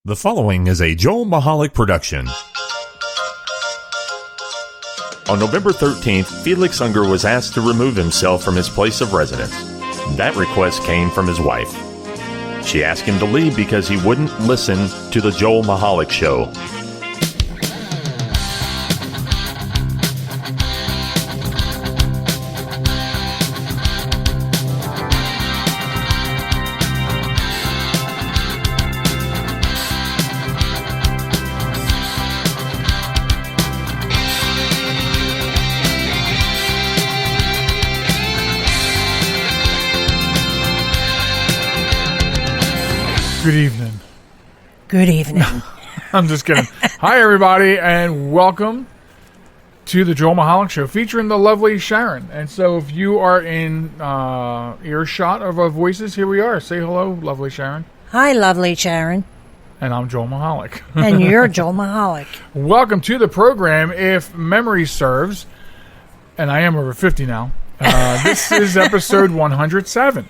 The following is a Joel Michalec production. On November 13th, Felix Unger was asked to remove himself from his place of residence. That request came from his wife. She asked him to leave because he wouldn't listen to the Joel Michalec Show. Good evening. Good evening. I'm just kidding. Hi, everybody, and welcome to the Joel Michalec Show, featuring the lovely Sharon. And so if you are in earshot of our voices, here we are. Say hello, lovely Sharon. Hi, lovely Sharon. And I'm Joel Michalec. And you're Joel Michalec. Welcome to the program. If memory serves, and I am over 50 now, this is episode 107.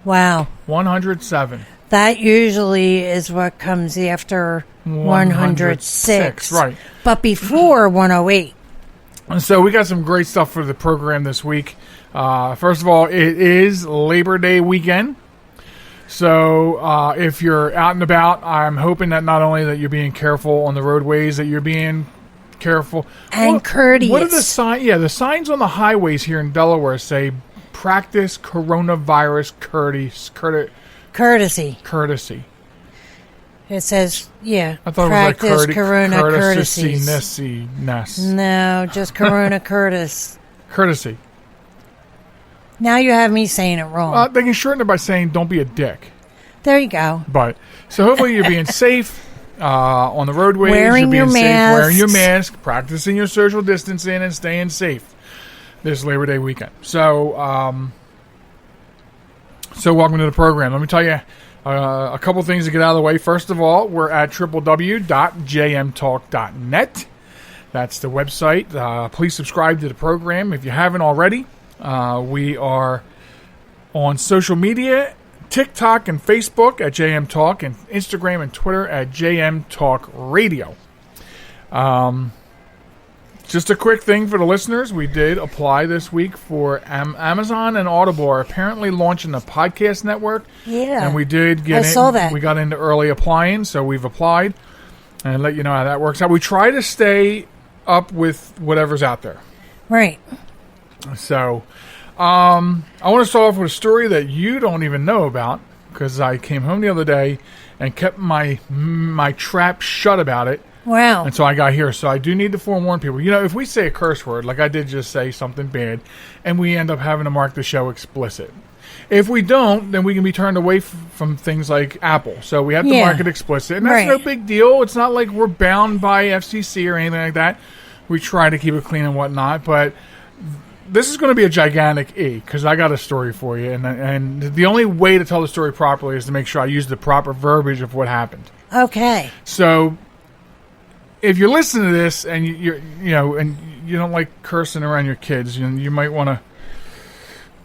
Wow. 107. That usually is what comes after 106. Right. But before 108. And so we got some great stuff for the program this week. First of all, it is Labor Day weekend. So if you're out and about, I'm hoping that not only that you're being careful on the roadways, that you're being careful. And courteous. What are the signs? Yeah, the signs on the highways here in Delaware say, practice coronavirus courtesy. It says, yeah. I thought practice it was like corona courtesies. Courtesy-ness. No, just corona Courtesy. Now you have me saying it wrong. They can shorten it by saying, don't be a dick. There you go. But so hopefully you're being safe on the roadways. Wearing you're being your safe, masks. wearing your mask, practicing your social distancing, and staying safe this Labor Day weekend. So welcome to the program. Let me tell you a couple things to get out of the way. First of all, we're at www.jmtalk.net. That's the website. Please subscribe to the program if you haven't already. We are on social media, TikTok and Facebook at JM Talk, and Instagram and Twitter at JM Talk Radio. Just a quick thing for the listeners. We did apply this week for Amazon and Audible are apparently launching a podcast network. Yeah. And we did get saw that. We got into early applying, so we've applied and let you know how that works out. We try to stay up with whatever's out there. Right. So I want to start off with a story that you don't even know about because I came home the other day and kept my trap shut about it. Wow. And so I got here. So I do need to forewarn people. You know, if we say a curse word, like I did just say something bad, and we end up having to mark the show explicit. If we don't, then we can be turned away from things like Apple. So we have to mark it explicit. And that's no big deal. It's not like we're bound by FCC or anything like that. We try to keep it clean and whatnot. But this is going to be a gigantic E because I got a story for you. And the only way to tell the story properly is to make sure I use the proper verbiage of what happened. Okay. So if you're listening to this and you don't like cursing around your kids, you might want to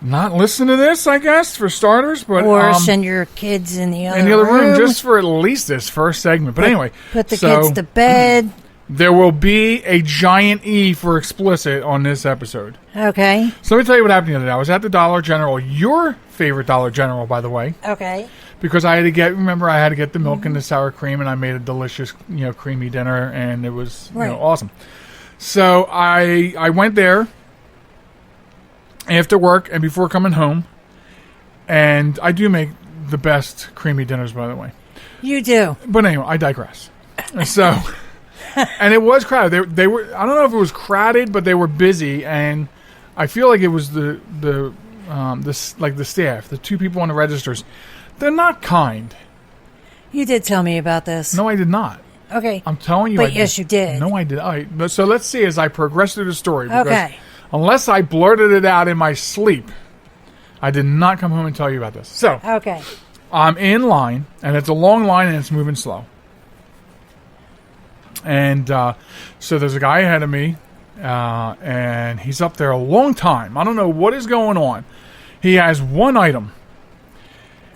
not listen to this, I guess, for starters. But or send your kids in the other room just for at least this first segment. But anyway, put the kids to bed. There will be a giant E for explicit on this episode. Okay. So let me tell you what happened the other day. I was at the Dollar General, your favorite Dollar General, by the way. Okay. Because I had to get the milk and the sour cream, and I made a delicious, creamy dinner, and it was awesome. So I went there after work and before coming home, and I do make the best creamy dinners, by the way. You do. But anyway, I digress. So, and it was crowded. They were. I don't know if it was crowded, but they were busy, and I feel like it was the staff, the two people on the registers. They're not kind. You did tell me about this. No, I did not. Okay. I'm telling you. But yes, you did. No, I did. All right. So let's see as I progress through the story. Okay. Unless I blurted it out in my sleep, I did not come home and tell you about this. So. Okay. I'm in line, and it's a long line, and it's moving slow. And so there's a guy ahead of me, and he's up there a long time. I don't know what is going on. He has one item.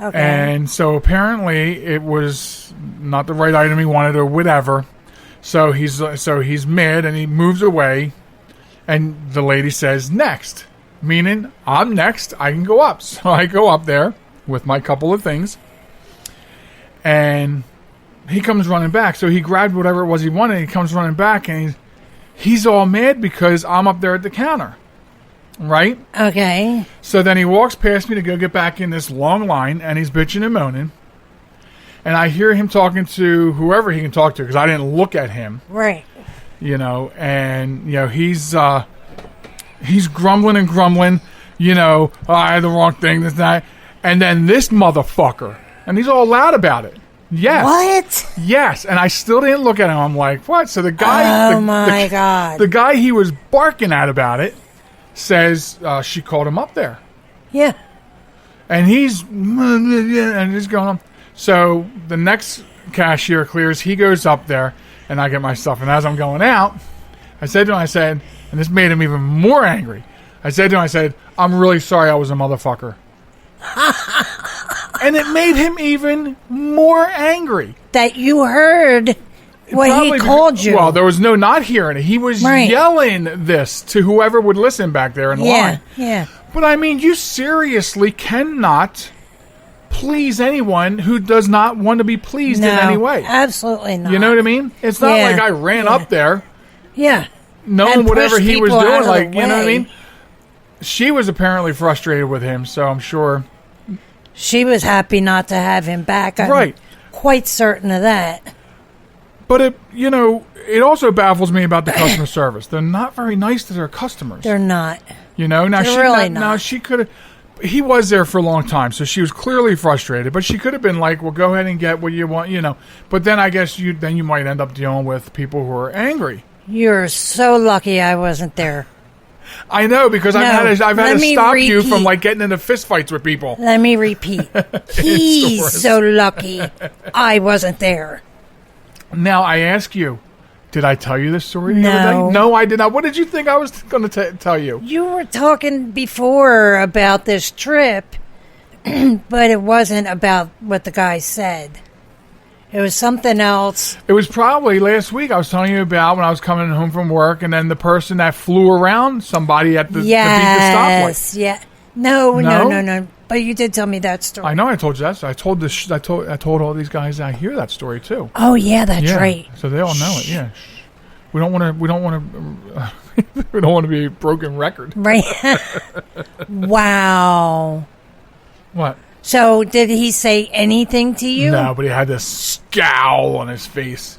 Okay. And so apparently it was not the right item he wanted or whatever. So he's mad and he moves away. And the lady says, next. Meaning, I'm next. I can go up. So I go up there with my couple of things. And he comes running back. So he grabbed whatever it was he wanted. He comes running back and he's all mad because I'm up there at the counter. Right? Okay. So then he walks past me to go get back in this long line, and he's bitching and moaning. And I hear him talking to whoever he can talk to, because I didn't look at him. Right. And he's grumbling and grumbling. I had the wrong thing, this, that. And then this motherfucker, and he's all loud about it. Yes. What? Yes. And I still didn't look at him. I'm like, what? So the guy. Oh, my God. The guy he was barking at about it says she called him up there. Yeah. And he's going on. So the next cashier clears. He goes up there, and I get my stuff. And as I'm going out, I said to him, and this made him even more angry. I said to him, I'm really sorry I was a motherfucker. And it made him even more angry. That you heard what he called you. Well, there was no not hearing it. He was yelling this to whoever would listen back there in the line. Yeah. But I mean, you seriously cannot please anyone who does not want to be pleased in any way. Absolutely not. You know what I mean? It's not like I ran up there. Yeah. Knowing whatever he was doing, like, you know what I mean? way. She was apparently frustrated with him, so I'm sure. She was happy not to have him back. I'm quite certain of that. But it also baffles me about the customer service. They're not very nice to their customers. They're not. Now They're really not. Now she could have. He was there for a long time, so she was clearly frustrated. But she could have been like, "Well, go ahead and get what you want," But then I guess you might end up dealing with people who are angry. You're so lucky I wasn't there. I know, because I've had to stop you from getting into fistfights with people. Let me repeat. He's so lucky I wasn't there. Now, I ask you, did I tell you this story the No. other day? No, I did not. What did you think I was going to tell you? You were talking before about this trip, but it wasn't about what the guy said. It was something else. It was probably last week I was telling you about when I was coming home from work, and then the person that flew around somebody at the to beat the stoplight. Yeah. No. But you did tell me that story. I know I told you that. So I told all these guys I hear that story too. Oh yeah, that's right. So they all know it. Yeah. We don't want to. We don't want to be a broken record. Right. Wow. What? So did he say anything to you? No, but he had this scowl on his face.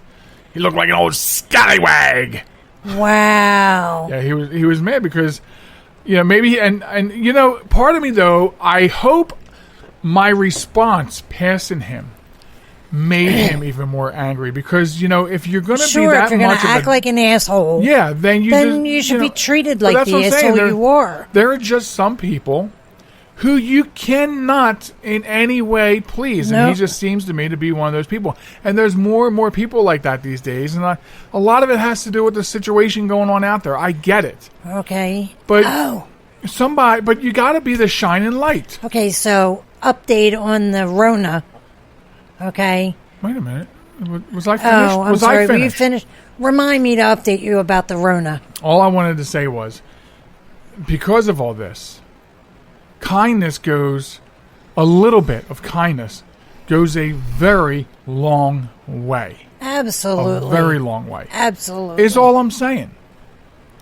He looked like an old scallywag. Wow. Yeah, he was mad because, maybe and part of me though, I hope my response passing him made him even more angry because if you're going to be that if you're much going to act like an asshole, then you should be treated like the asshole you are. There are just some people who you cannot in any way please. And he just seems to me to be one of those people. And there's more and more people like that these days. And a lot of it has to do with the situation going on out there. I get it. Okay. But but you got to be the shining light. Okay, so update on the Rona. Okay. Wait a minute. Was I finished? Oh, I'm sorry. Were you finished? Remind me to update you about the Rona. All I wanted to say was, because of all this, a little bit of kindness goes a very long way. Absolutely. A very long way. Absolutely. Is all I'm saying.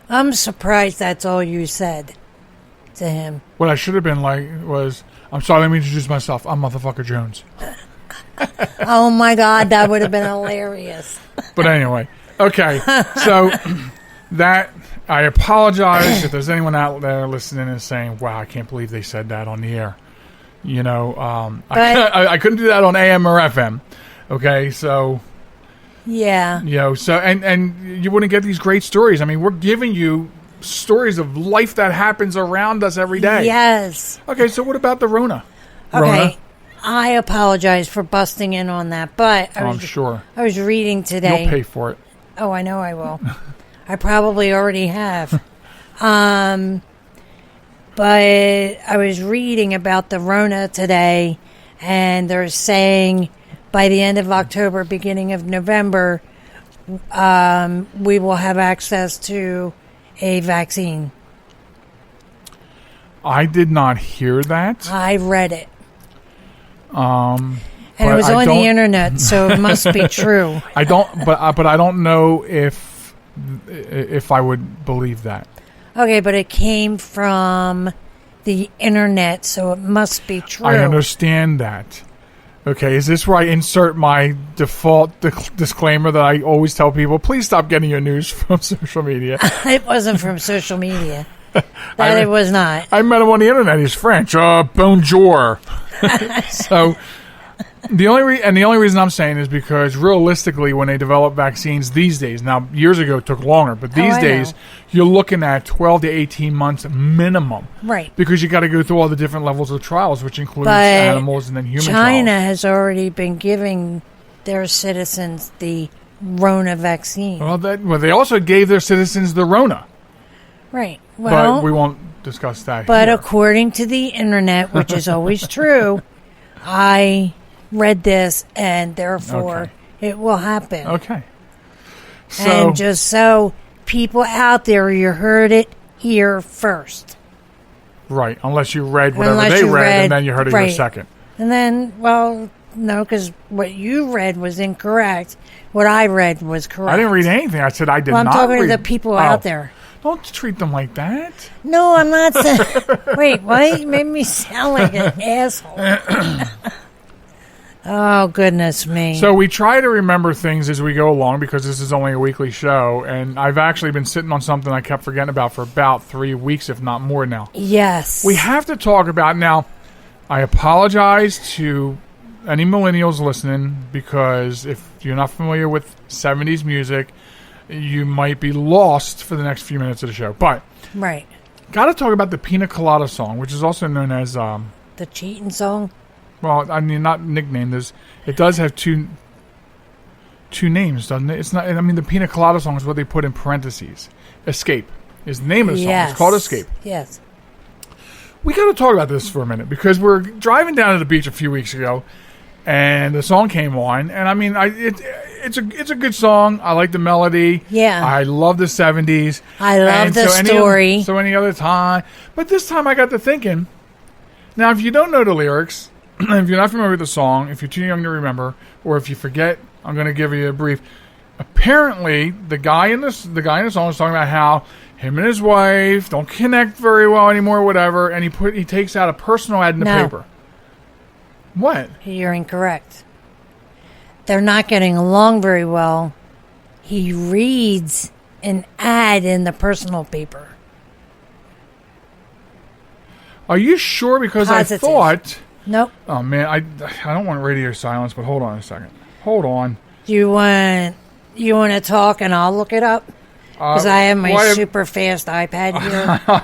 I'm surprised that's all you said to him. What I should have been like was, I'm sorry, let me introduce myself. I'm Motherfucker Jones. Oh my God, that would have been hilarious. But anyway, okay. So that, I apologize if there's anyone out there listening and saying, wow, I can't believe they said that on the air. I couldn't do that on AM or FM. Okay, so. Yeah. So, and you wouldn't get these great stories. I mean, we're giving you stories of life that happens around us every day. Yes. Okay, so what about the Rona? Okay. I apologize for busting in on that, but I'm sure. I was reading today. You'll pay for it. Oh, I know I will. I probably already have. But I was reading about the Rona today, and they're saying by the end of October, beginning of November, we will have access to a vaccine. I did not hear that. I read it. And it was on the internet, so it must be true. I don't, but I don't know if I would believe that. Okay, but it came from the internet, so it must be true. I understand that. Okay, is this where I insert my default disclaimer that I always tell people, please stop getting your news from social media? It wasn't from social media. It was not. I met him on the internet. He's French. Bonjour. So the only reason I'm saying is because realistically, when they develop vaccines these days, now years ago it took longer, but these days you're looking at 12 to 18 months minimum. Right. Because you got to go through all the different levels of trials, which includes animals and then human China trials. has already been giving their citizens the Rona vaccine. Well, they also gave their citizens the Rona. Right. Well, but we won't discuss that But here. according to the internet, which is always true, I read this, and therefore it will happen. Okay. So, and just so people out there, you heard it here first. Right, unless you read whatever they read, and then you heard it here second. And then, well, no, because what you read was incorrect. What I read was correct. I didn't read anything. I said I did not read. I'm talking to the people out there. Don't treat them like that. No, I'm not saying... Wait, what? You made me sound like an asshole. Oh, goodness me. So we try to remember things as we go along because this is only a weekly show, and I've actually been sitting on something I kept forgetting about for about 3 weeks, if not more now. Yes. We have to talk about... Now, I apologize to any millennials listening because if you're not familiar with 70s music, you might be lost for the next few minutes of the show. But... Right. Got to talk about the Pina Colada song, which is also known as... the cheating song? Well, I mean, not nicknamed. It does have two names, doesn't it? It's not. I mean, the Pina Colada song is what they put in parentheses. Escape is the name of the song. It's called Escape. Yes. We got to talk about this for a minute because we're driving down to the beach a few weeks ago, and the song came on, and I mean, it's a good song. I like the melody. Yeah. I love the 70s. I love the story. Any other time, but this time I got to thinking. Now, if you don't know the lyrics. If you're not familiar with the song, if you're too young to remember, or if you forget, I'm going to give you a brief. Apparently, the guy in the song is talking about how him and his wife don't connect very well anymore, whatever, and he takes out a personal ad in the paper. What? You're incorrect. They're not getting along very well. He reads an ad in the personal paper. Are you sure? Because Positive. I thought... Nope. Oh, man, I don't want radio silence, but hold on a second. Hold on. You want to talk and I'll look it up? Because I have my super fast iPad here.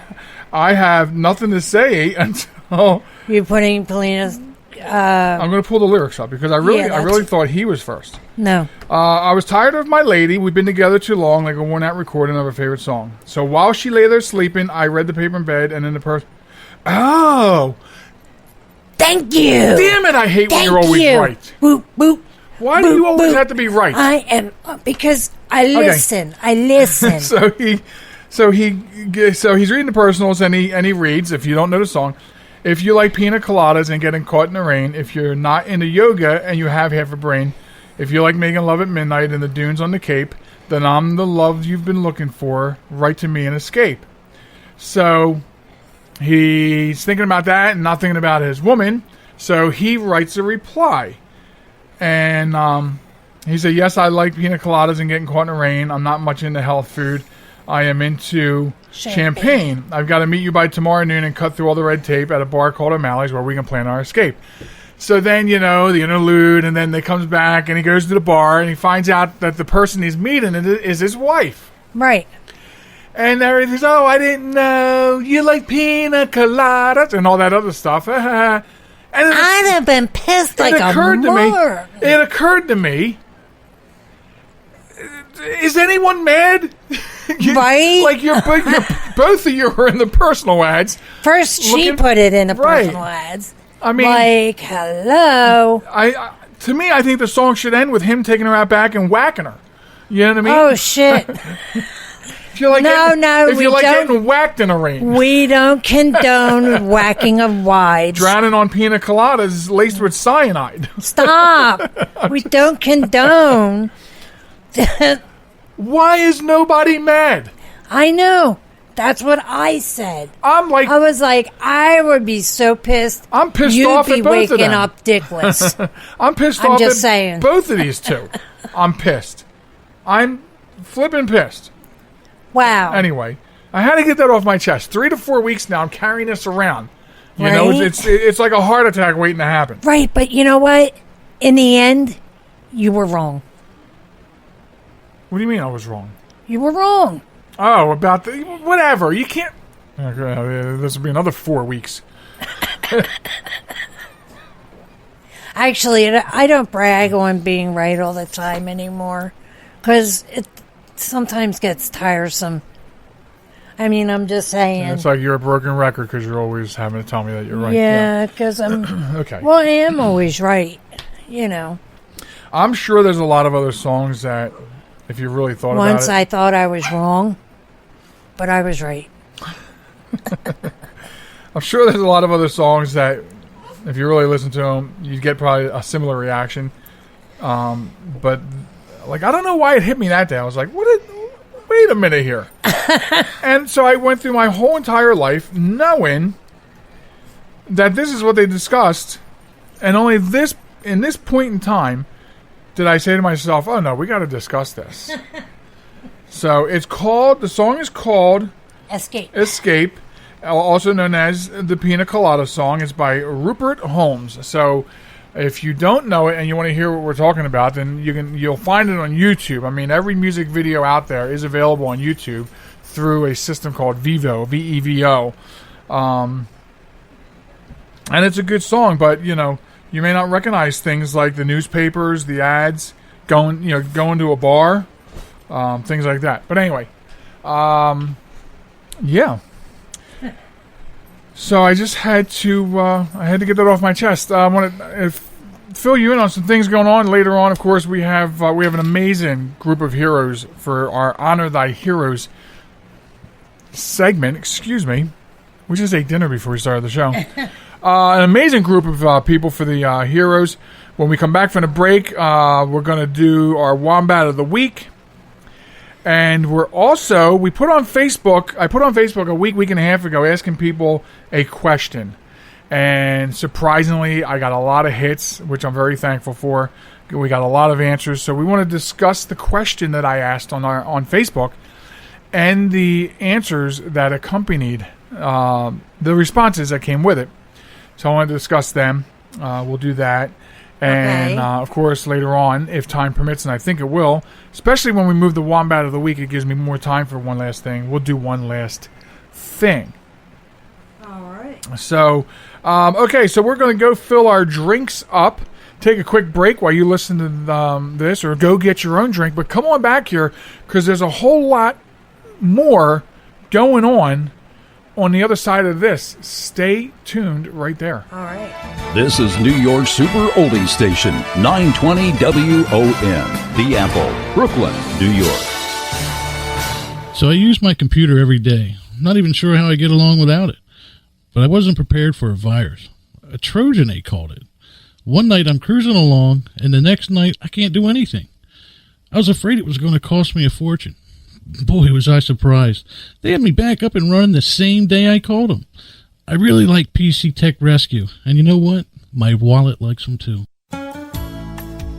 I have nothing to say until... You're putting Polina's... I'm going to pull the lyrics up because I really thought he was first. No. I was tired of my lady. We've been together too long, like a worn-out recording of her favorite song. So while she lay there sleeping, I read the paper in bed, and then the person... Oh... Thank you. Damn it! I hate when you're always right. Boop boop. Why do you always have to be right? I am because I listen. Okay. I listen. So he's reading the personals and he reads. If you don't know the song, if you like pina coladas and getting caught in the rain, if you're not into yoga and you have half a brain, if you like making love at midnight in the dunes on the Cape, then I'm the love you've been looking for. Write to me and escape. So. He's thinking about that and not thinking about his woman, so he writes a reply. And he said, yes, I like pina coladas and getting caught in the rain. I'm not much into health food. I am into champagne. I've got to meet you by tomorrow noon and cut through all the red tape at a bar called O'Malley's where we can plan our escape. So then, the interlude, and then they comes back and he goes to the bar and he finds out that the person he's meeting is his wife. Right. And everything's, oh, I didn't know you like pina coladas and all that other stuff. And I'd have been pissed like a moron. It occurred to me. Is anyone mad? Right? Like you're both of you are in the personal ads. First, she put it in the personal ads. I mean, like, hello. To me, I think the song should end with him taking her out back and whacking her. You know what I mean? Oh, shit. If you like if you we like don't. getting whacked in a rain. We don't condone whacking of wives. Drowning on pina coladas laced with cyanide. Stop. We don't condone. Why is nobody mad? I know. That's what I said. I was like, I would be so pissed. I'm pissed You'd off be at both of waking them. up dickless. I'm pissed I'm off just at saying. both of these two. I'm pissed. I'm flipping pissed. Wow. Anyway, I had to get that off my chest. 3 to 4 weeks now, I'm carrying this around. You know, it's like a heart attack waiting to happen. Right, but you know what? In the end, you were wrong. What do you mean I was wrong? You were wrong. Oh, about the... Whatever. You can't... Okay, this will be another 4 weeks. Actually, I don't brag on being right all the time anymore. Because it sometimes gets tiresome. I mean, I'm just saying. It's like you're a broken record because you're always having to tell me that you're right. Yeah, because I'm... Okay. Well, I am always right, you know. I'm sure there's a lot of other songs that, if you really thought about it... Once I thought I was wrong, but I was right. I'm sure there's a lot of other songs that, if you really listen to them, you'd get probably a similar reaction. But, like, I don't know why it hit me that day. I was like, wait a minute here. And so I went through my whole entire life knowing that this is what they discussed, and only in this point in time did I say to myself, oh no, we got to discuss this. So the song is called Escape, also known as the Pina Colada Song. It's by Rupert Holmes. So if you don't know it and you want to hear what we're talking about, then you'll find it on YouTube. I mean, every music video out there is available on YouTube through a system called Vevo, V-E-V-O. And it's a good song, but you know, you may not recognize things like the newspapers, the ads, going to a bar, things like that. But anyway, yeah. So I just had to get that off my chest. I want to fill you in on some things going on later on. Of course, we have an amazing group of heroes for our Honor Thy Heroes segment. Excuse me, we just ate dinner before we started the show. An amazing group of people for the heroes. When we come back from the break, we're going to do our Wombat of the Week. And we put on Facebook, I put on Facebook a week and a half ago asking people a question. And surprisingly, I got a lot of hits, which I'm very thankful for. We got a lot of answers. So we want to discuss the question that I asked on Facebook and the answers that accompanied the responses that came with it. So I want to discuss them. We'll do that. And, of course, later on, if time permits, and I think it will, especially when we move the Wombat of the Week, it gives me more time for one last thing. We'll do one last thing. All right. So, okay, so we're going to go fill our drinks up, take a quick break while you listen to this, or go get your own drink. But come on back here, because there's a whole lot more going on the other side of this. Stay tuned right there. All right. This is New York's Super Oldie Station, 920 WON, The Apple, Brooklyn, New York. So I use my computer every day. I'm not even sure how I get along without it. But I wasn't prepared for a virus. A Trojan, they called it. One night I'm cruising along, and the next night I can't do anything. I was afraid it was going to cost me a fortune. Boy, was I surprised. They had me back up and running the same day I called them. I really like PC Tech Rescue, and you know what? My wallet likes them too.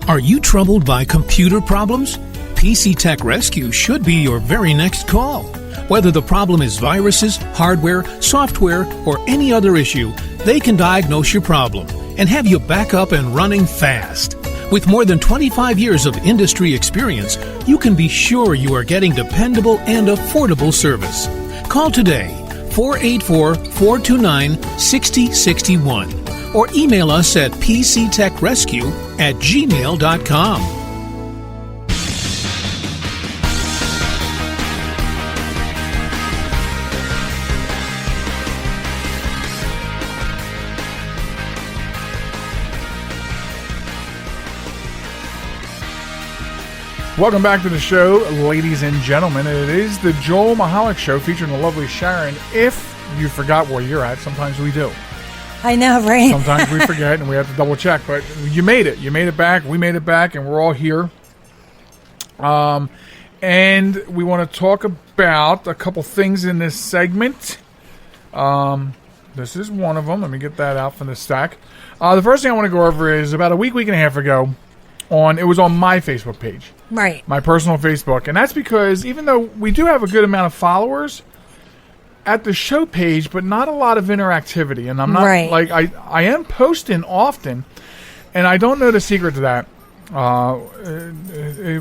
Are you troubled by computer problems? PC Tech Rescue should be your very next call. Whether the problem is viruses, hardware, software, or any other issue, they can diagnose your problem and have you back up and running fast. With more than 25 years of industry experience, you can be sure you are getting dependable and affordable service. Call today, 484-429-6061, or email us at pctechrescue@gmail.com. Welcome back to the show, ladies and gentlemen. It is the Joel Michalec Show featuring the lovely Sharon. If you forgot where you're at, sometimes we do. I know, right? Sometimes we forget and we have to double check. But you made it. You made it back. We made it back, and we're all here. And we want to talk about a couple things in this segment. This is one of them. Let me get that out from the stack. The first thing I want to go over is about a week and a half ago. It was on my Facebook page. Right. My personal Facebook. And that's because even though we do have a good amount of followers at the show page, but not a lot of interactivity. And I'm not like I am posting often, and I don't know the secret to that.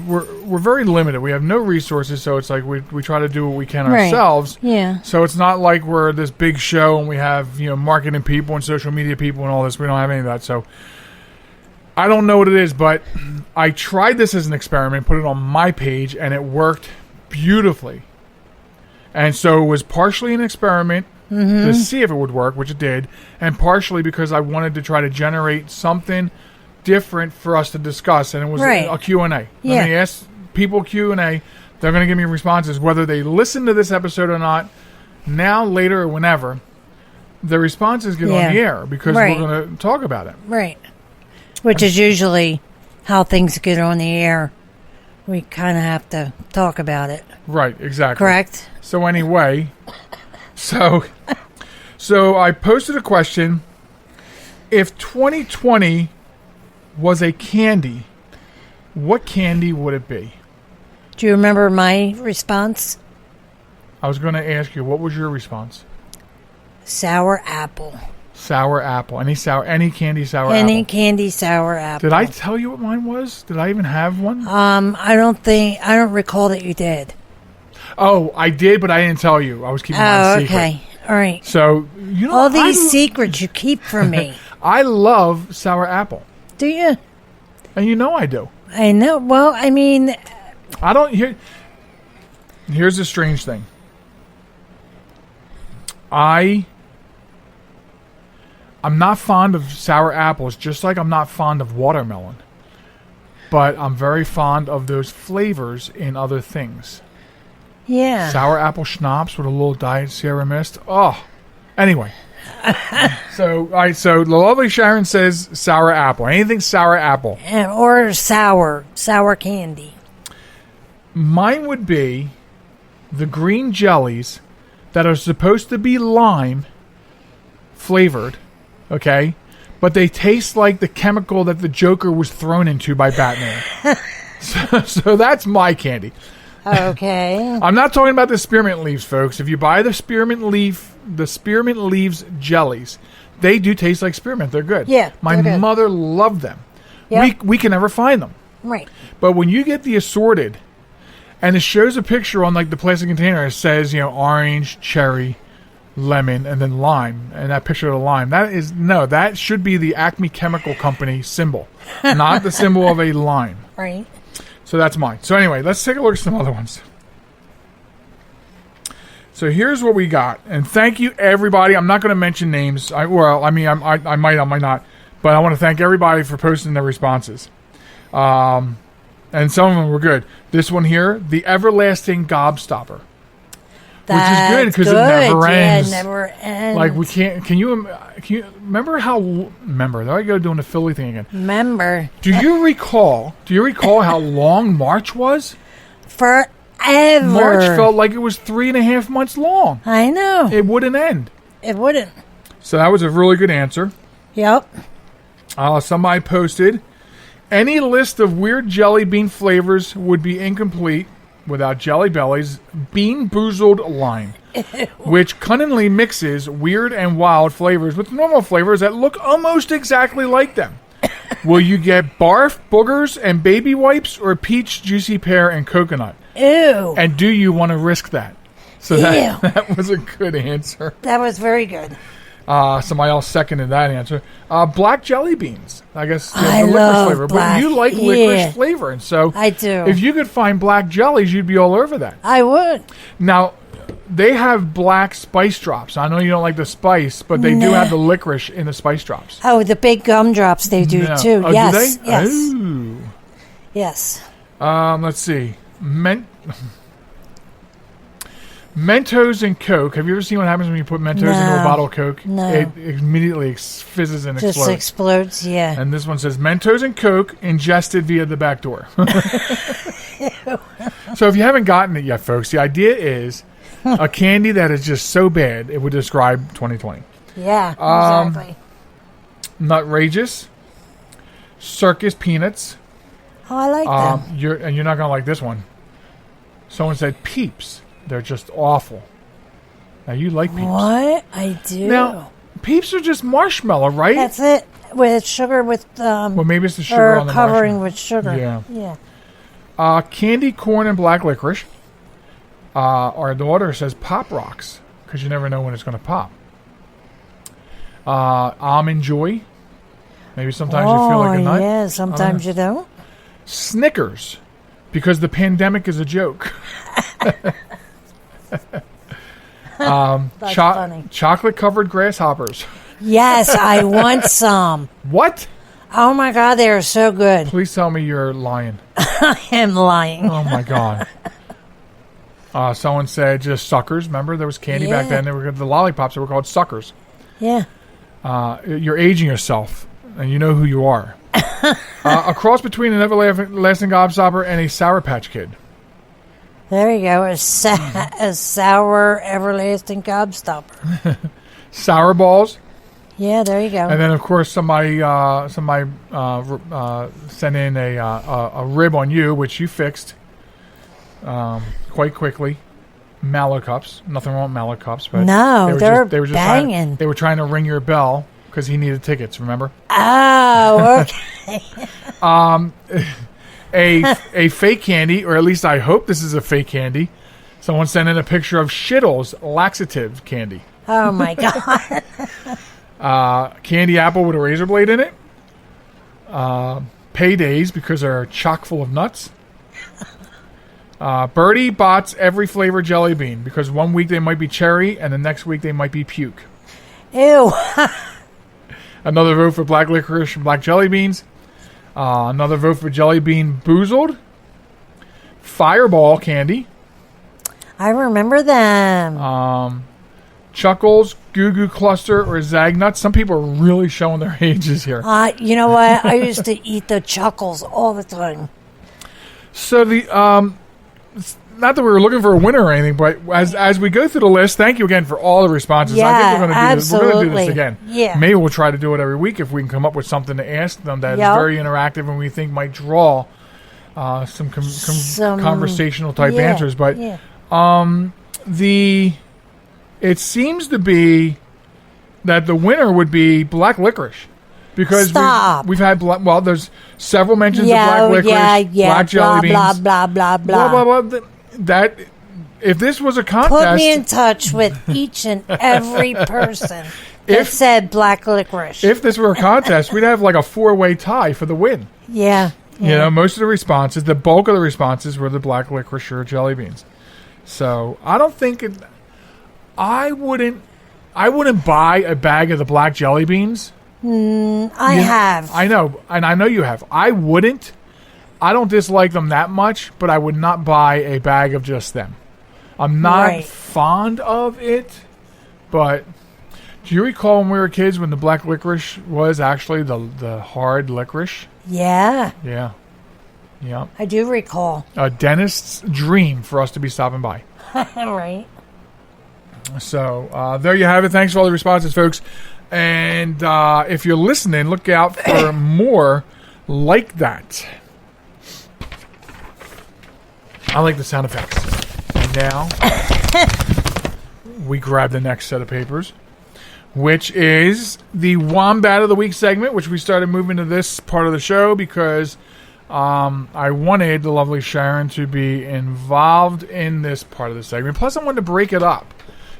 We're very limited. We have no resources, so it's like we try to do what we can ourselves. Yeah. So it's not like we're this big show and we have, marketing people and social media people and all this. We don't have any of that. So I don't know what it is, but I tried this as an experiment, put it on my page, and it worked beautifully. And so it was partially an experiment to see if it would work, which it did, and partially because I wanted to try to generate something different for us to discuss, and it was a Q&A. Yeah. Let me ask people Q&A. They're going to give me responses, whether they listen to this episode or not, now, later, or whenever. The responses get on the air because we're going to talk about it. Right. Which is usually how things get on the air. We kind of have to talk about it. Right, exactly. Correct? So anyway, so I posted a question. If 2020 was a candy, what candy would it be? Do you remember my response? I was going to ask you, what was your response? Sour apple. Sour apple. Any candy sour apple? Any candy sour apple. Did I tell you what mine was? Did I even have one? I don't recall that you did. Oh, I did, but I didn't tell you. I was keeping my secret. Okay. All right. So, all these secrets you keep from me. I love sour apple. Do you? And I do. I know. Well, I mean, I don't here's the strange thing. I'm not fond of sour apples, just like I'm not fond of watermelon. But I'm very fond of those flavors in other things. Yeah. Sour apple schnapps with a little Diet Sierra Mist. Oh. Anyway. So the lovely Sharon says sour apple. Anything sour apple. Or sour candy. Mine would be the green jellies that are supposed to be lime flavored. Okay, but they taste like the chemical that the Joker was thrown into by Batman. so that's my candy. Okay. I'm not talking about the spearmint leaves, folks. If you buy the spearmint leaves jellies, they do taste like spearmint. They're good. Yeah, my mother loved them. Yep. We can never find them. Right. But when you get the assorted, and it shows a picture on like the plastic container, it says orange, cherry, lemon, and then lime, and that picture of the lime, that should be the Acme Chemical Company symbol, not the symbol of a lime. Right. So that's mine. So anyway, let's take a look at some other ones. So here's what we got, and thank you everybody. I'm not going to mention names. I might not, but I want to thank everybody for posting their responses. And some of them were good. This one here, the everlasting gobstopper. Which is good because it never ends. Yeah, it never ends. Like we can't. Can you remember how? There I go doing the Philly thing again. Remember? Do you recall how long March was? Forever. March felt like it was 3.5 months long. I know. It wouldn't end. It wouldn't. So that was a really good answer. Yep. Somebody posted, any list of weird jelly bean flavors would be incomplete without Jelly Belly's Bean Boozled line, which cunningly mixes weird and wild flavors with normal flavors that look almost exactly like them. Will you get barf, boogers, and baby wipes, or peach, juicy pear, and coconut? Ew. And do you want to risk that? So that was a good answer. That was very good. Somebody else seconded that answer. Black jelly beans. I guess I the licorice love flavor. black. But you like licorice flavor. And so I do. If you could find black jellies, you'd be all over that. I would. Now, they have black spice drops. I know you don't like the spice, but they do have the licorice in the spice drops. Oh, the big gumdrops they do too. Oh, yes. do they? Yes. Oh. Yes. Let's see. Mentos and Coke. Have you ever seen what happens when you put Mentos into a bottle of Coke? No. It immediately fizzes and Just explodes. explodes, yeah. And this one says Mentos and Coke ingested via the back door. So if you haven't gotten it yet, folks, the idea is a candy that is just so bad it would describe 2020. Yeah, exactly. Nutrageous. Circus peanuts. Oh, I like them. You're not gonna like this one. Someone said Peeps. They're just awful. Now you like Peeps. What? I do. Now Peeps are just marshmallow, right? That's it. With sugar with well, maybe it's the sugar or on the covering marshmallow. with sugar. Yeah. Yeah. Candy corn and black licorice. Our daughter says Pop Rocks because you never know when it's going to pop. Almond Joy. Maybe sometimes you feel like a nut. Yeah, sometimes you don't. Snickers, because the pandemic is a joke. That's funny. Chocolate-covered grasshoppers. Yes, I want some. What? Oh my God, they are so good. Please tell me you're lying. I am lying. Oh my God. Someone said just suckers. Remember, there was candy back then. They were the lollipops that were called suckers. Yeah. You're aging yourself, and you know who you are. A cross between an everlasting gobstopper and a Sour Patch Kid. There you go. A sour, everlasting gobstopper. Sour balls. Yeah, there you go. And then, of course, somebody sent in a rib on you, which you fixed quite quickly. Malacups. Nothing wrong with Malacups, but no, they were just banging. They were trying to ring your bell because he needed tickets. Remember? Oh, okay. A fake candy, or at least I hope this is a fake candy. Someone sent in a picture of Shittles laxative candy. Oh my God. Candy apple with a razor blade in it. Paydays because they're chock full of nuts. Birdie bots every flavor jelly bean because one week they might be cherry and the next week they might be puke. Ew. Another vote for black licorice and black jelly beans. Another vote for jelly bean boozled. Fireball candy. I remember them. Chuckles, Goo Goo Cluster, or Zag Nuts. Some people are really showing their ages here. You know what? I used to eat the Chuckles all the time. So the not that we were looking for a winner or anything, but as we go through the list, thank you again for all the responses. Yeah, I think we're going to do this. We're going to do this absolutely. again. Yeah. Maybe we'll try to do it every week if we can come up with something to ask them that is very interactive and we think might draw some conversational type answers. But it seems to be that the winner would be black licorice. Because we've had there's several mentions of black licorice, black jelly beans, blah blah blah blah blah blah. That if this was a contest, put me in touch with each and every person that said black licorice. If this were a contest, we'd have like a 4-way tie for the win. Yeah. You know, most of the responses, the bulk of the responses were the black licorice or jelly beans. So I don't think I wouldn't buy a bag of the black jelly beans. I have. I know, and I know you have. I wouldn't. I don't dislike them that much, but I would not buy a bag of just them. I'm not fond of it, but do you recall when we were kids when the black licorice was actually the hard licorice? Yeah. Yeah. Yeah. I do recall. A dentist's dream for us to be stopping by. Right. So there you have it. Thanks for all the responses, folks. And if you're listening, look out for more like that. I like the sound effects. And now we grab the next set of papers, which is the Wombat of the Week segment, which we started moving to this part of the show because I wanted the lovely Sharon to be involved in this part of the segment. Plus, I wanted to break it up.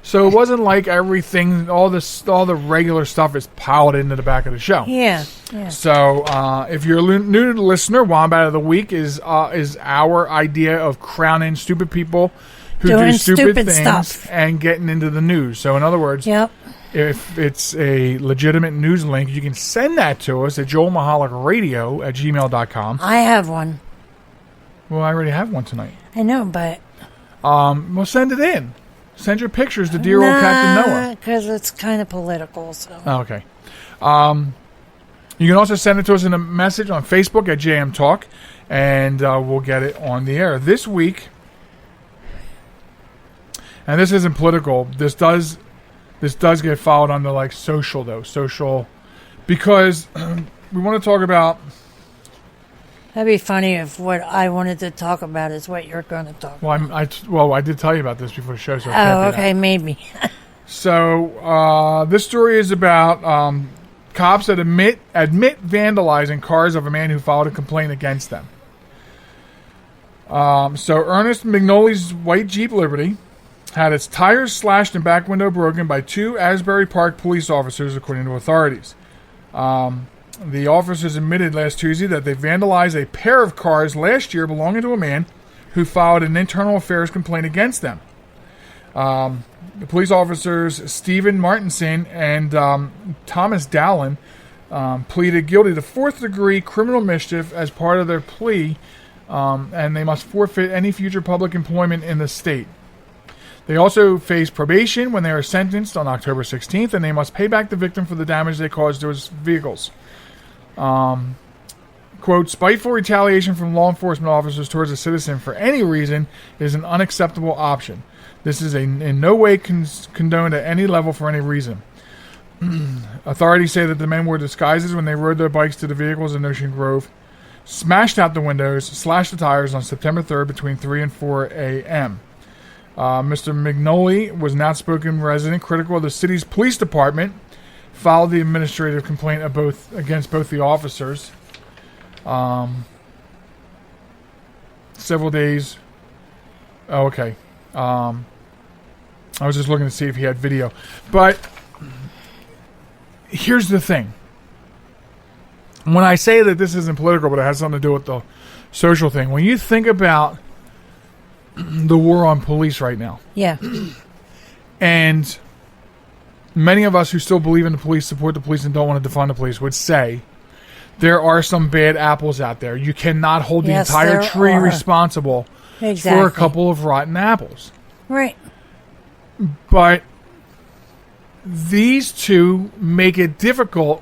So it wasn't like everything, all the regular stuff is piled into the back of the show. Yeah. So if you're new to the listener, Wombat of the Week is our idea of crowning stupid people who doing do stupid things stuff and getting into the news. So in other words, if it's a legitimate news link, you can send that to us at joelmahalicradio@gmail.com. I have one. Well, I already have one tonight. I know, but Well, send it in. Send your pictures to dear old Captain Noah. Because it's kind of political. So. Oh, okay. You can also send it to us in a message on Facebook at JM Talk, and we'll get it on the air. This week, and this isn't political, this does get followed under like social, though. Social, because we want to talk about... That'd be funny if what I wanted to talk about is what you're going to talk about. Well, I did tell you about this before the show, so it can't be okay, that. maybe. So, this story is about cops that admit vandalizing cars of a man who filed a complaint against them. So, Ernest Mignoli's white Jeep Liberty had its tires slashed and back window broken by 2 Asbury Park police officers, according to authorities. The officers admitted last Tuesday that they vandalized a pair of cars last year belonging to a man who filed an internal affairs complaint against them. The police officers Stephen Martinson and Thomas Dallin pleaded guilty to 4th-degree criminal mischief as part of their plea, and they must forfeit any future public employment in the state. They also face probation when they are sentenced on October 16th, and they must pay back the victim for the damage they caused to his vehicles. Quote, spiteful retaliation from law enforcement officers towards a citizen for any reason is an unacceptable option. This is in no way condoned at any level for any reason. Authorities say that the men wore disguises when they rode their bikes to the vehicles in Ocean Grove, smashed out the windows, slashed the tires on September 3rd between 3 and 4 a.m. Mr. Mignoli was an outspoken resident critical of the city's police department, filed the administrative complaint against both the officers. Several days. Oh, okay. I was just looking to see if he had video. But here's the thing. When I say that this isn't political, but it has something to do with the social thing, when you think about the war on police right now, Yeah. and many of us who still believe in the police, support the police, and don't want to defund the police would say there are some bad apples out there. You cannot hold the entire tree responsible for a couple of rotten apples. Right. But these two make it difficult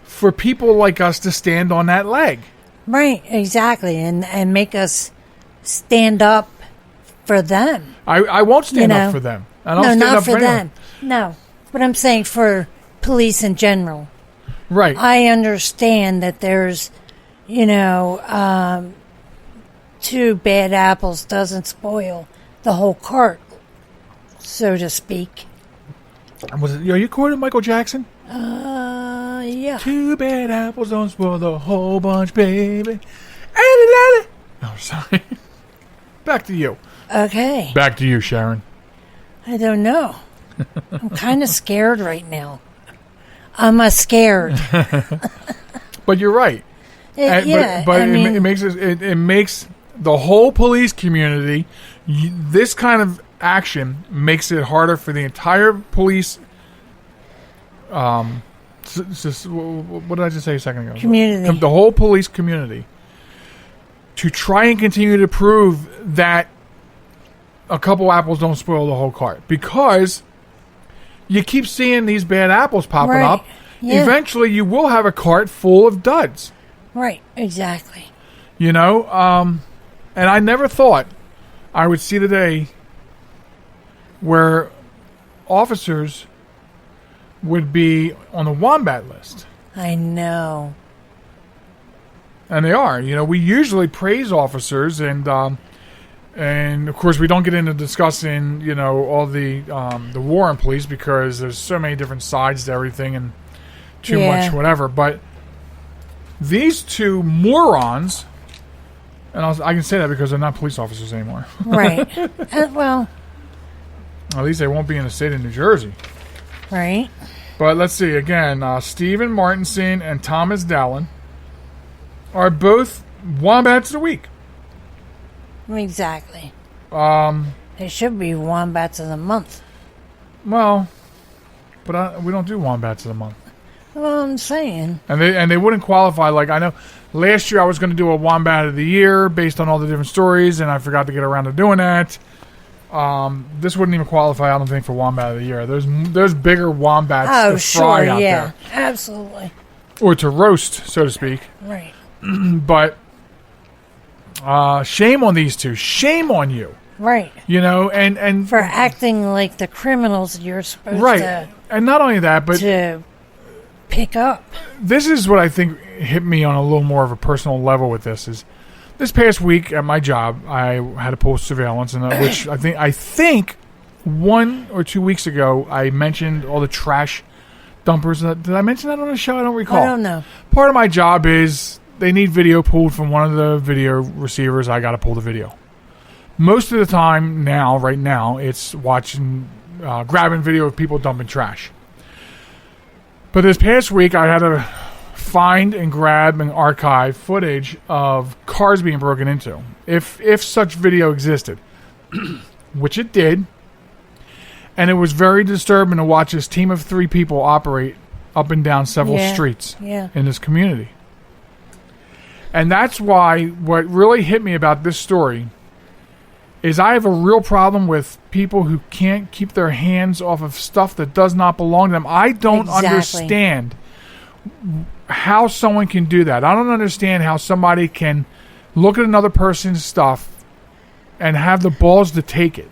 for people like us to stand on that leg. Right, exactly. And make us stand up for them. I won't stand up for them. I don't stand not up for them. No. But I'm saying for police in general. Right. I understand that there's, 2 bad apples doesn't spoil the whole cart, so to speak. Are you quoting Michael Jackson? Yeah. 2 bad apples don't spoil the whole bunch, baby. Oh, sorry. Back to you. Okay. Back to you, Sharon. I don't know. I'm kind of scared right now. I'm scared. But you're right. It makes the whole police community. This kind of action makes it harder for the entire police. What did I just say a second ago? Community. The whole police community to try and continue to prove that a couple apples don't spoil the whole cart, because you keep seeing these bad apples popping up. Yeah. Eventually, you will have a cart full of duds. Right, exactly. And I never thought I would see the day where officers would be on the wombat list. I know. And they are. We usually praise officers, and of course we don't get into discussing, all the war on police, because there's so many different sides to everything and too much whatever. But these 2 morons, and I can say that because they're not police officers anymore. Right. Well, at least they won't be in the state of New Jersey. Right. But let's see again. Stephen Martinson and Thomas Dallin are both wombats of the week. Exactly. They should be wombats of the month. Well, but we don't do wombats of the month. Well, I'm saying. And they wouldn't qualify. Like, I know last year I was going to do a Wombat of the Year based on all the different stories, and I forgot to get around to doing that. This wouldn't even qualify, I don't think, for Wombat of the Year. There's bigger wombats to fry out there. Absolutely. Or to roast, so to speak. Right. But shame on these two. Shame on you. Right. You know, and for acting like the criminals you're supposed to. And not only that, but to pick up. This is what I think hit me on a little more of a personal level with this is this past week at my job, I had to pull surveillance, and which I think 1 or 2 weeks ago I mentioned all the trash dumpers. Did I mention that on the show? I don't recall. I don't know. Part of my job is they need video pulled from one of the video receivers. I got to pull the video. Most of the time now, right now, it's watching, grabbing video of people dumping trash. But this past week, I had to find and grab and archive footage of cars being broken into, if such video existed, which it did. And it was very disturbing to watch this team of 3 people operate up and down several streets in this community. And that's why what really hit me about this story is I have a real problem with people who can't keep their hands off of stuff that does not belong to them. I don't understand how someone can do that. I don't understand how somebody can look at another person's stuff and have the balls to take it.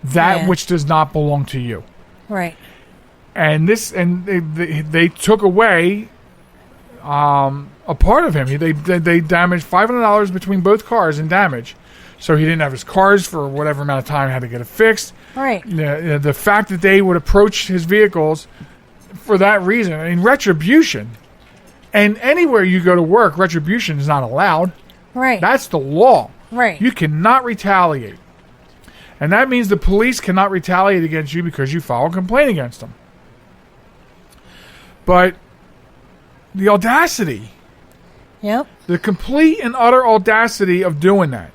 That which does not belong to you. Right. And they took away a part of him. They damaged $500 between both cars in damage. So he didn't have his cars for whatever amount of time, had to get it fixed. Right. The fact that they would approach his vehicles for that reason, I mean, retribution. And anywhere you go to work, retribution is not allowed. Right. That's the law. Right. You cannot retaliate. And that means the police cannot retaliate against you because you file a complaint against them. But the audacity. Yep. The complete and utter audacity of doing that.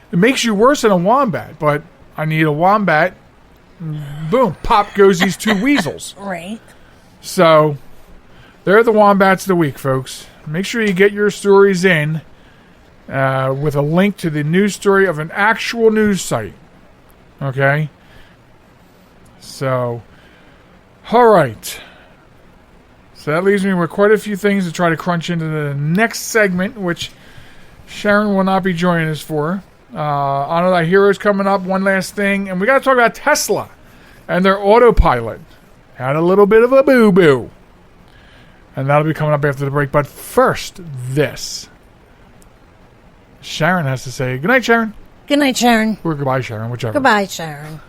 It makes you worse than a wombat, but I need a wombat. Boom, pop goes these 2 weasels. Right. So, they're the wombats of the week, folks. Make sure you get your stories in with a link to the news story of an actual news site. Okay? So, all right. So that leaves me with quite a few things to try to crunch into the next segment, which Sharon will not be joining us for. Honor Thy Heroes coming up, one last thing. And we got to talk about Tesla and their autopilot. Had a little bit of a boo-boo. And that'll be coming up after the break. But first, this. Sharon has to say, good night, Sharon. Good night, Sharon. Or goodbye, Sharon, whichever. Goodbye, Sharon.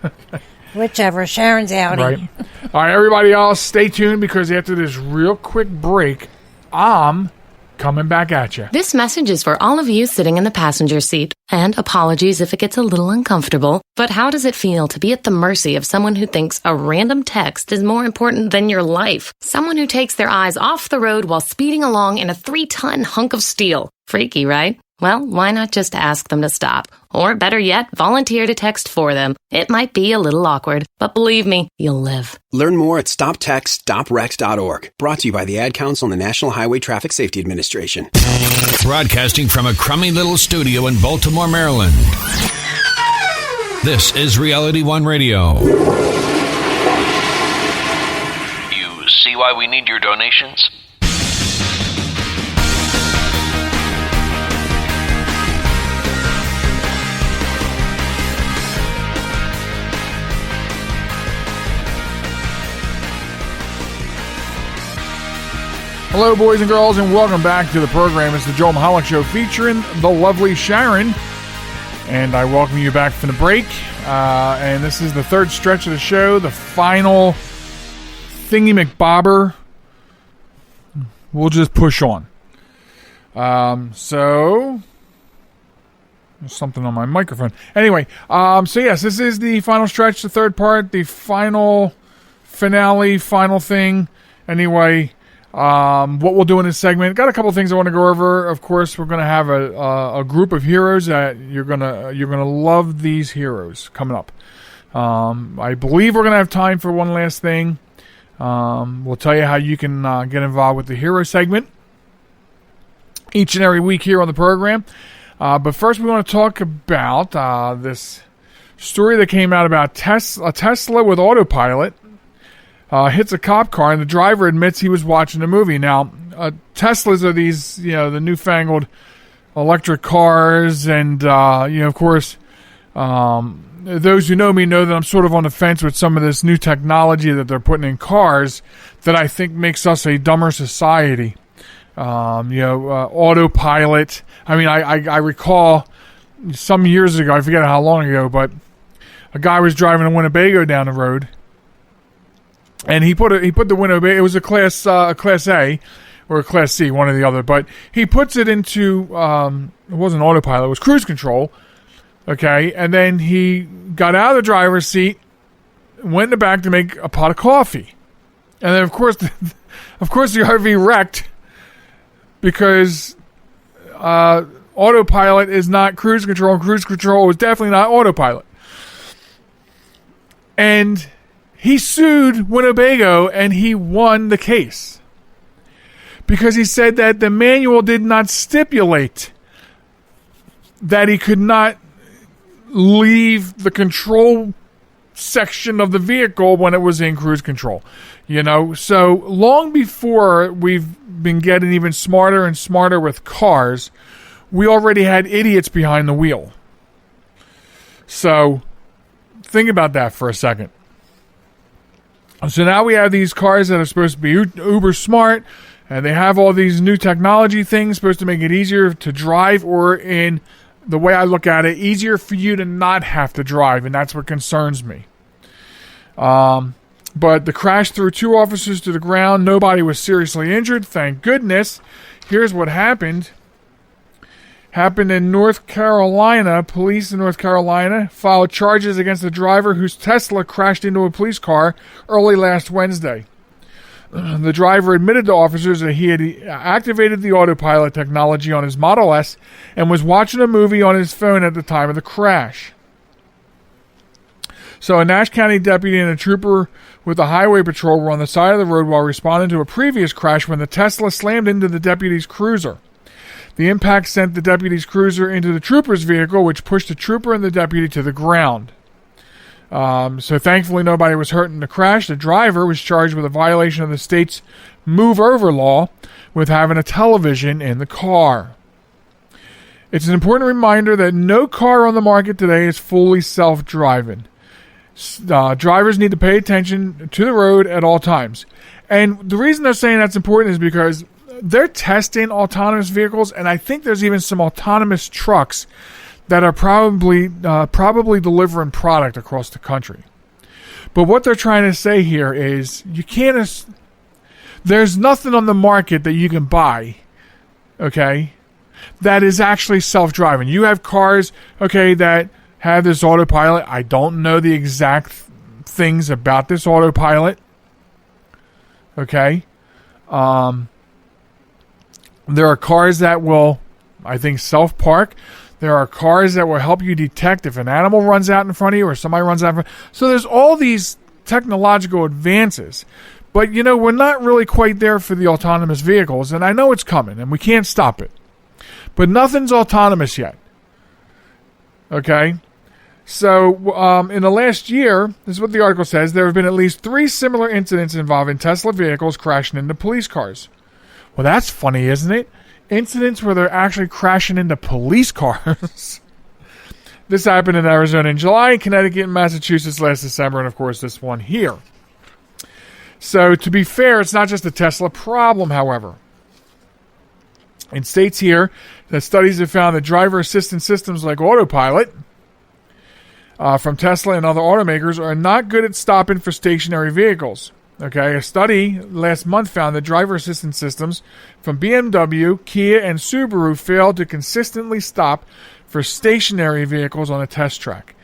Whichever. Sharon's outing. Right. All right, everybody else, stay tuned because after this real quick break, I'm coming back at you. This message is for all of you sitting in the passenger seat. And apologies if it gets a little uncomfortable. But how does it feel to be at the mercy of someone who thinks a random text is more important than your life? Someone who takes their eyes off the road while speeding along in a 3-ton hunk of steel. Freaky, right? Well, why not just ask them to stop? Or better yet, volunteer to text for them. It might be a little awkward, but believe me, you'll live. Learn more at stoptextstoprex.org. Brought to you by the Ad Council and the National Highway Traffic Safety Administration. Broadcasting from a crummy little studio in Baltimore, Maryland. This is Reality One Radio. You see why we need your donations? Hello, boys and girls, and welcome back to the program. It's the Joel Michalec Show featuring the lovely Sharon. And I welcome you back from the break. And this is the third stretch of the show, the final thingy McBobber. We'll just push on. So, there's something on my microphone. Anyway, so yes, this is the final stretch, the third part, the final finale, final thing. Anyway, what we'll do in this segment, got a couple things I want to go over. Of course, we're going to have a group of heroes that you're gonna love these heroes coming up. I believe we're going to have time for one last thing. We'll tell you how you can get involved with the hero segment each and every week here on the program. But first, we want to talk about this story that came out about a Tesla with autopilot hits a cop car, and the driver admits he was watching a movie. Now, Teslas are these, the newfangled electric cars, and of course, those who know me know that I'm sort of on the fence with some of this new technology that they're putting in cars that I think makes us a dumber society. Autopilot. I mean, I recall some years ago, I forget how long ago, but a guy was driving a Winnebago down the road, and he put the Winnebago. It was a Class A or a Class C, one or the other, but he puts it into it wasn't autopilot, it was cruise control. Okay, and then he got out of the driver's seat, went in the back to make a pot of coffee, and then of course the RV wrecked because autopilot is not cruise control, and cruise control is definitely not autopilot. And he sued Winnebago, and he won the case because he said that the manual did not stipulate that he could not leave the control section of the vehicle when it was in cruise control. So long before we've been getting even smarter and smarter with cars, we already had idiots behind the wheel. So think about that for a second. So now we have these cars that are supposed to be uber smart, and they have all these new technology things supposed to make it easier to drive, or in the way I look at it, easier for you to not have to drive, and that's what concerns me. But the crash threw 2 officers to the ground. Nobody was seriously injured, thank goodness. Here's what happened. Happened in North Carolina. Police in North Carolina filed charges against the driver whose Tesla crashed into a police car early last Wednesday. The driver admitted to officers that he had activated the autopilot technology on his Model S and was watching a movie on his phone at the time of the crash. So a Nash County deputy and a trooper with the highway patrol were on the side of the road while responding to a previous crash when the Tesla slammed into the deputy's cruiser. The impact sent the deputy's cruiser into the trooper's vehicle, which pushed the trooper and the deputy to the ground. So thankfully nobody was hurt in the crash. The driver was charged with a violation of the state's move over law with having a television in the car. It's an important reminder that no car on the market today is fully self-driving. Drivers need to pay attention to the road at all times. And the reason they're saying that's important is because they're testing autonomous vehicles, and I think there's even some autonomous trucks that are probably delivering product across the country. But what they're trying to say here is there's nothing on the market that you can buy, okay, that is actually self-driving. You have cars, okay, that have this autopilot. I don't know the exact things about this autopilot, okay. There are cars that will, I think, self-park. There are cars that will help you detect if an animal runs out in front of you or somebody runs out in front. So there's all these technological advances. But, we're not really quite there for the autonomous vehicles. And I know it's coming, and we can't stop it. But nothing's autonomous yet. Okay? So, in the last year, this is what the article says, there have been at least 3 similar incidents involving Tesla vehicles crashing into police cars. Well, that's funny, isn't it? Incidents where they're actually crashing into police cars. This happened in Arizona in July, Connecticut, and Massachusetts last December, and of course this one here. So to be fair, it's not just a Tesla problem, however. It states here that studies have found that driver assistance systems like autopilot from Tesla and other automakers are not good at stopping for stationary vehicles. Okay, a study last month found that driver assistance systems from BMW, Kia, and Subaru failed to consistently stop for stationary vehicles on a test track.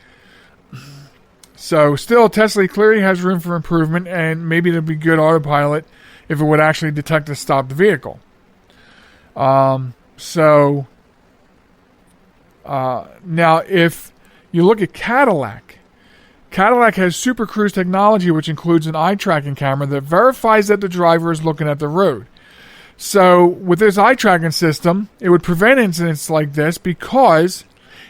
So, still, Tesla clearly has room for improvement, and maybe it'd be good autopilot if it would actually detect a stopped vehicle. Now, if you look at Cadillac Cadillac has Super Cruise technology, which includes an eye tracking camera that verifies that the driver is looking at the road. So with this eye tracking system, it would prevent incidents like this, because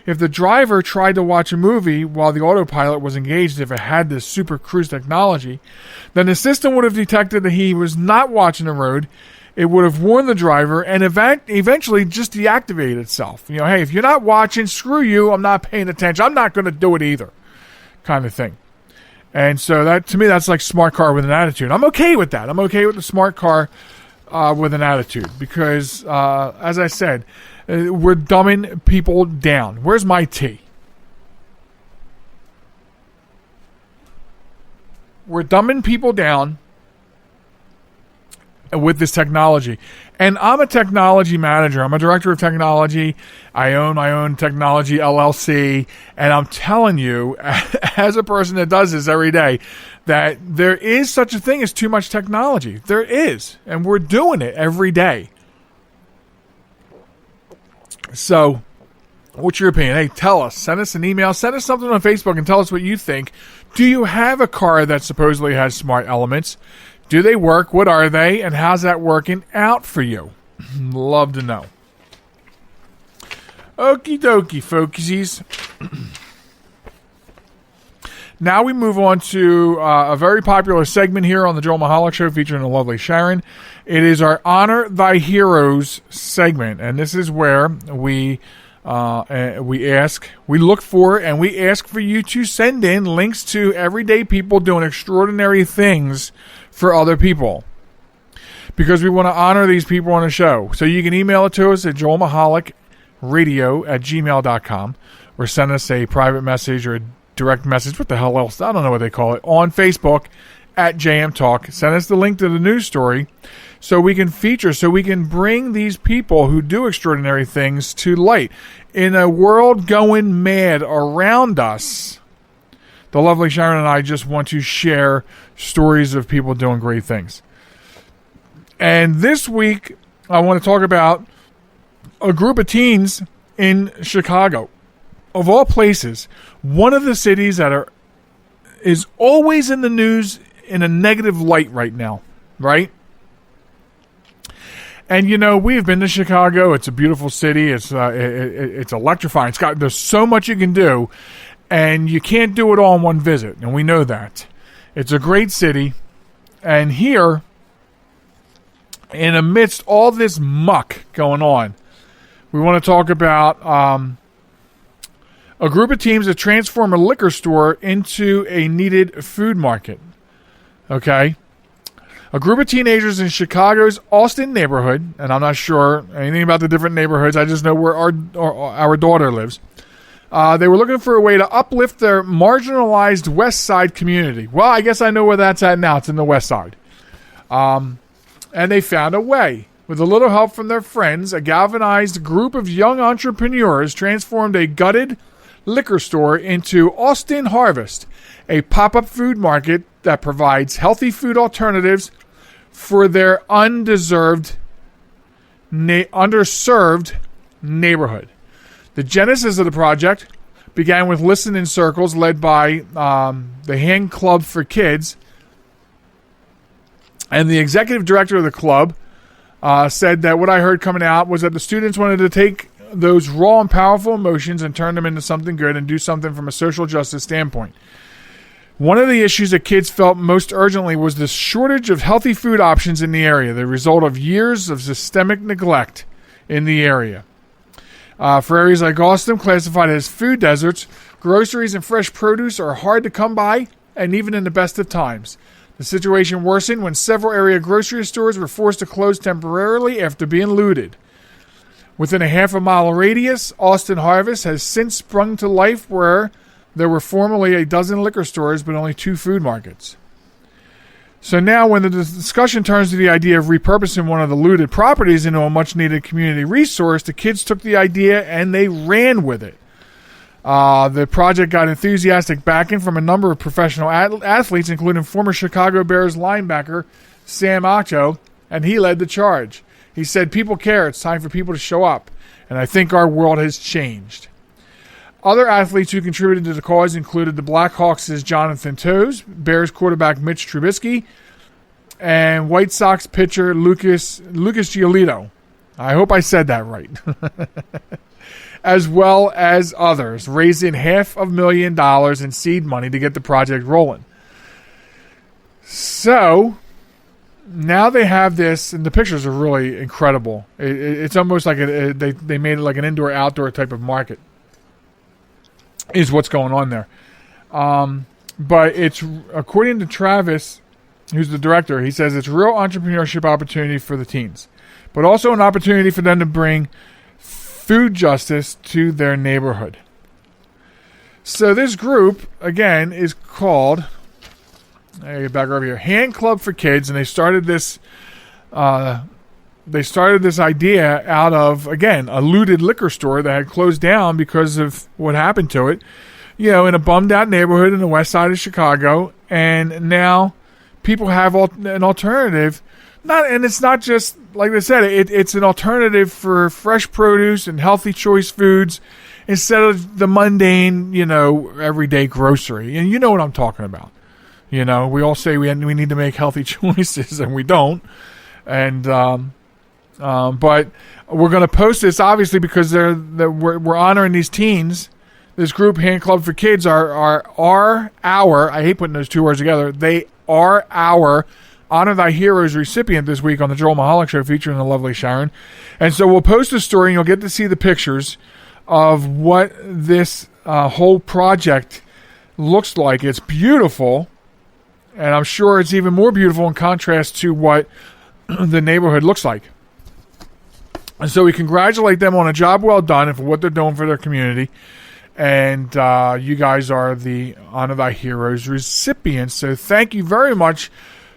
if the driver tried to watch a movie while the autopilot was engaged, if it had this Super Cruise technology, then the system would have detected that he was not watching the road. It would have warned the driver and eventually just deactivate itself. You know, hey, if you're not watching, screw you, I'm not paying attention. I'm not going to do it either, kind of thing. And so that, to me, that's like smart car with an attitude. I'm okay with that. I'm okay with the smart car with an attitude because, as I said, we're dumbing people down. Where's my tea? We're dumbing people down with this technology. And I'm a technology manager. I'm a director of technology. I own my own technology LLC. And I'm telling you, as a person that does this every day, that there is such a thing as too much technology. There is. And we're doing it every day. So, what's your opinion? Hey, tell us. Send us an email. Send us something on Facebook and tell us what you think. Do you have a car that supposedly has smart elements? Do they work? What are they? And how's that working out for you? Love to know. Okie dokie, folksies. Now we move on to a very popular segment here on the Joel Michalec Show featuring the lovely Sharon. It is our Honor Thy Heroes segment. And this is where we look for and we ask for you to send in links to everyday people doing extraordinary things for other people, because we want to honor these people on the show. So you can email it to us at joelmichalecradio@gmail.com or send us a private message or a direct message, what the hell else, I don't know what they call it, on Facebook at JM Talk. Send us the link to the news story so we can feature, so we can bring these people who do extraordinary things to light. In a world going mad around us, the lovely Sharon and I just want to share stories of people doing great things. And this week, I want to talk about a group of teens in Chicago. Of all places, one of the cities that is always in the news in a negative light right now, right? And you know, we have been to Chicago. It's a beautiful city. It's electrifying. There's so much you can do, and you can't do it all in one visit, and we know that. It's a great city, and here, in amidst all this muck going on, we want to talk about a group of teams that transform a liquor store into a needed food market. Okay? A group of teenagers in Chicago's Austin neighborhood, and I'm not sure anything about the different neighborhoods, I just know where our daughter lives. They were looking for a way to uplift their marginalized West Side community. Well, I guess I know where that's at now. It's in the West Side. And they found a way. With a little help from their friends, a galvanized group of young entrepreneurs transformed a gutted liquor store into Austin Harvest, a pop-up food market that provides healthy food alternatives for their underserved neighborhood. The genesis of the project began with listening circles led by the Hand Club for Kids, and the executive director of the club said that what I heard coming out was that the students wanted to take those raw and powerful emotions and turn them into something good and do something from a social justice standpoint. One of the issues that kids felt most urgently was the shortage of healthy food options in the area, the result of years of systemic neglect in the area. For areas like Austin, classified as food deserts, groceries and fresh produce are hard to come by, and even in the best of times. The situation worsened when several area grocery stores were forced to close temporarily after being looted. Within a half-a-mile radius, Austin Harvest has since sprung to life where there were formerly a dozen liquor stores but only 2 food markets. So now when the discussion turns to the idea of repurposing one of the looted properties into a much-needed community resource, the kids took the idea and they ran with it. The project got enthusiastic backing from a number of professional athletes, including former Chicago Bears linebacker Sam Acho, and he led the charge. He said, "People care. It's time for people to show up." And I think our world has changed. Other athletes who contributed to the cause included the Blackhawks' Jonathan Toews, Bears quarterback Mitch Trubisky, and White Sox pitcher Lucas Giolito. I hope I said that right. As well as others, raising $500,000 in seed money to get the project rolling. So now they have this, and the pictures are really incredible. It's almost like they made it like an indoor-outdoor type of market, is what's going on there. But it's, according to Travis, who's the director, he says it's a real entrepreneurship opportunity for the teens, but also an opportunity for them to bring food justice to their neighborhood. So this group, again, is called, I get back over here, Hand Club for Kids, and they started this idea out of, again, a looted liquor store that had closed down because of what happened to it, in a bummed out neighborhood in the west side of Chicago. And now people have an alternative. And it's not just, like I said, it's an alternative for fresh produce and healthy choice foods instead of the mundane, everyday grocery. And you know what I'm talking about. We all say we need to make healthy choices, and we don't. And but we're going to post this, obviously, because we're honoring these teens. This group, Hand Club for Kids, are our I hate putting those two words together. They are our Honor Thy Heroes recipient this week on the Joel Michalec Show, featuring the lovely Sharon. And so we'll post a story, and you'll get to see the pictures of what this whole project looks like. It's beautiful, and I'm sure it's even more beautiful in contrast to what the neighborhood looks like. And so we congratulate them on a job well done and for what they're doing for their community. And you guys are the Honor Thy Heroes recipients. So thank you very much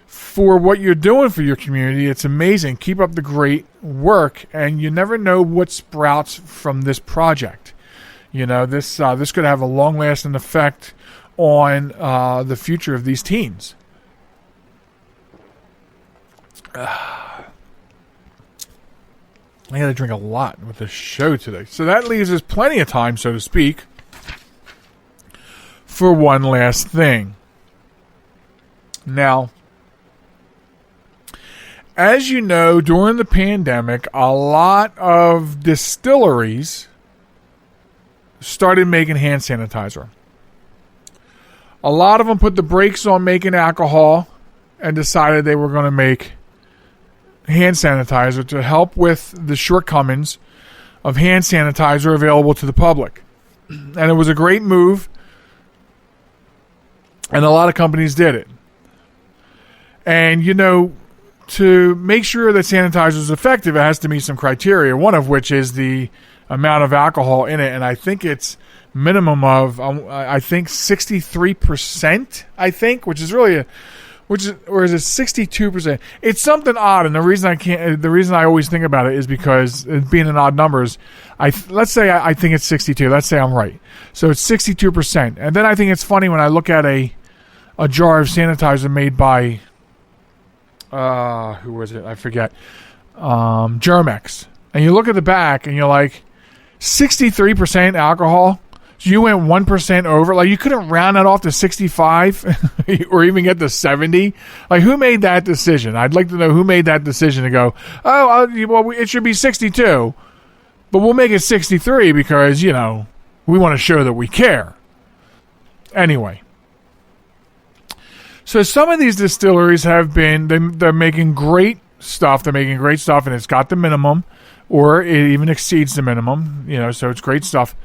for what you're doing for your community. It's amazing. Keep up the great work. And you never know what sprouts from this project. This could have a long-lasting effect on the future of these teens. I got to drink a lot with this show today. So that leaves us plenty of time, so to speak, for one last thing. Now, as you know, during the pandemic, a lot of distilleries started making hand sanitizer. A lot of them put the brakes on making alcohol and decided they were going to make hand sanitizer to help with the shortcomings of hand sanitizer available to the public. And it was a great move, and a lot of companies did it. And, to make sure that sanitizer is effective, it has to meet some criteria, one of which is the amount of alcohol in it. And I think it's minimum of, 63%, which is really or is it 62%? It's something odd, and the reason I always think about it is because it being in odd numbers. Let's say I think it's 62. Let's say I'm right. So it's 62%. And then I think it's funny when I look at a jar of sanitizer made by who was it? I forget. Germex. And you look at the back and you're like, 63% alcohol. So you went 1% over. Like, you couldn't round that off to 65 or even get to 70. Like, who made that decision? I'd like to know who made that decision to go, it should be 62, but we'll make it 63 because, we want to show that we care. Anyway. So some of these distilleries have been, they're making great stuff. They're making great stuff, and it's got the minimum, or it even exceeds the minimum, so it's great stuff.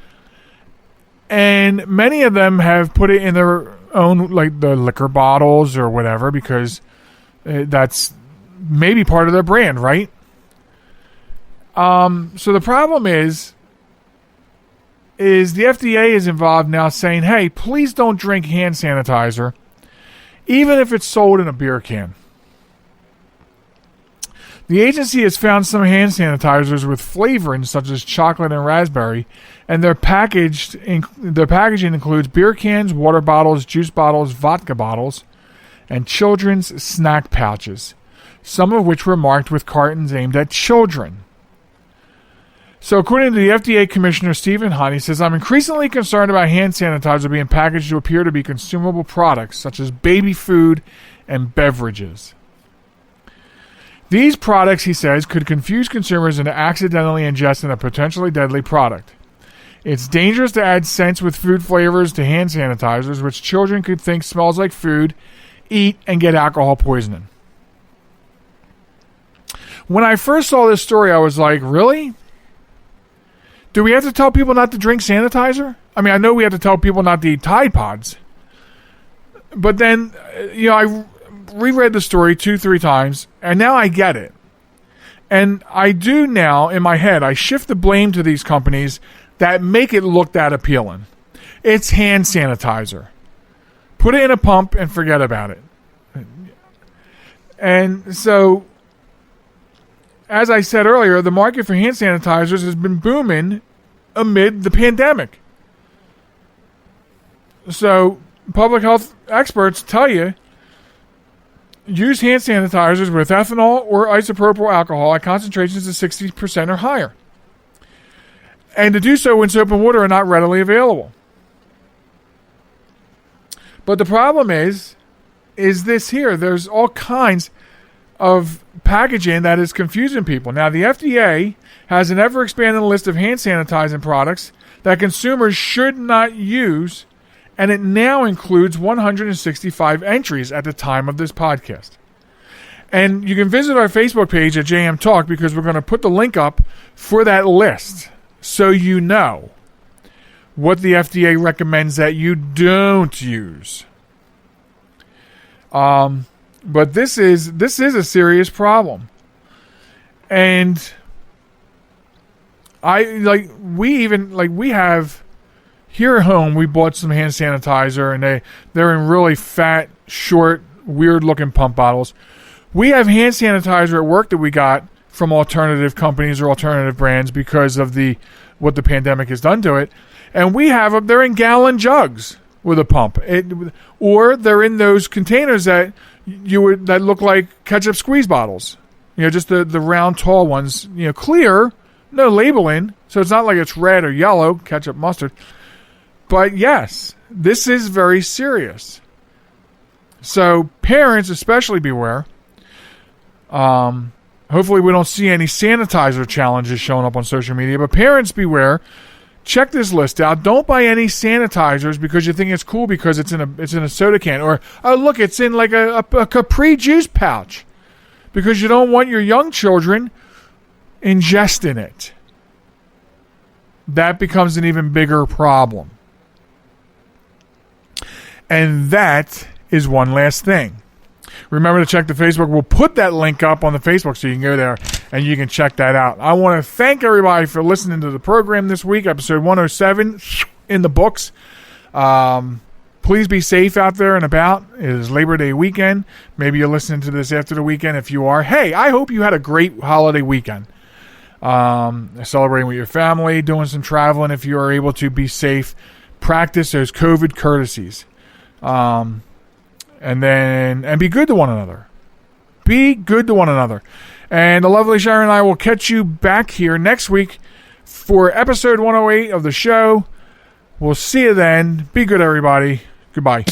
And many of them have put it in their own, like the liquor bottles or whatever, because that's maybe part of their brand, right? So the problem is the FDA is involved now saying, hey, please don't drink hand sanitizer, even if it's sold in a beer can. The agency has found some hand sanitizers with flavorings such as chocolate and raspberry, and their packaging includes beer cans, water bottles, juice bottles, vodka bottles, and children's snack pouches, some of which were marked with cartons aimed at children. So according to the FDA Commissioner Stephen Hunt, he says, I'm increasingly concerned about hand sanitizer being packaged to appear to be consumable products, such as baby food and beverages. These products, he says, could confuse consumers into accidentally ingesting a potentially deadly product. It's dangerous to add scents with food flavors to hand sanitizers, which children could think smells like food, eat, and get alcohol poisoning. When I first saw this story, I was like, really? Do we have to tell people not to drink sanitizer? I mean, I know we have to tell people not to eat Tide Pods. But then, I reread the story 2-3 times, and now I get it. And I do now, in my head, I shift the blame to these companies that make it look that appealing. It's hand sanitizer. Put it in a pump and forget about it. And so, as I said earlier, the market for hand sanitizers has been booming amid the pandemic. So, public health experts tell you, use hand sanitizers with ethanol or isopropyl alcohol at concentrations of 60% or higher. And to do so when soap and water are not readily available. But the problem is this here. There's all kinds of packaging that is confusing people. Now, the FDA has an ever-expanding list of hand sanitizing products that consumers should not use, and it now includes 165 entries at the time of this podcast. And you can visit our Facebook page at JM Talk because we're going to put the link up for that list so you know what the FDA recommends that you don't use. But this is a serious problem. And we have here at home, we bought some hand sanitizer, and they're in really fat, short, weird looking pump bottles. We have hand sanitizer at work that we got from alternative companies or alternative brands because of what the pandemic has done to it. And we have them, they're in gallon jugs with a pump. Or they're in those containers that look like ketchup squeeze bottles. Just the round, tall ones, clear, no labeling. So it's not like it's red or yellow, ketchup, mustard. But yes, this is very serious. So parents especially beware. Hopefully we don't see any sanitizer challenges showing up on social media, but parents beware. Check this list out. Don't buy any sanitizers because you think it's cool because it's in a soda can, or oh look, it's in like a Capri juice pouch, because you don't want your young children ingesting it. That becomes an even bigger problem. And that is one last thing. Remember to check the Facebook. We'll put that link up on the Facebook so you can go there and you can check that out. I want to thank everybody for listening to the program this week, episode 107 in the books. Please be safe out there and about. It is Labor Day weekend. Maybe you're listening to this after the weekend. If you are, hey, I hope you had a great holiday weekend. Celebrating with your family, doing some traveling if you are able to. Be safe. Practice those COVID courtesies. And be good to one another. Be good to one another. And the lovely Sharon and I will catch you back here next week for episode 108 of the show. We'll see you then. Be good, everybody. Goodbye.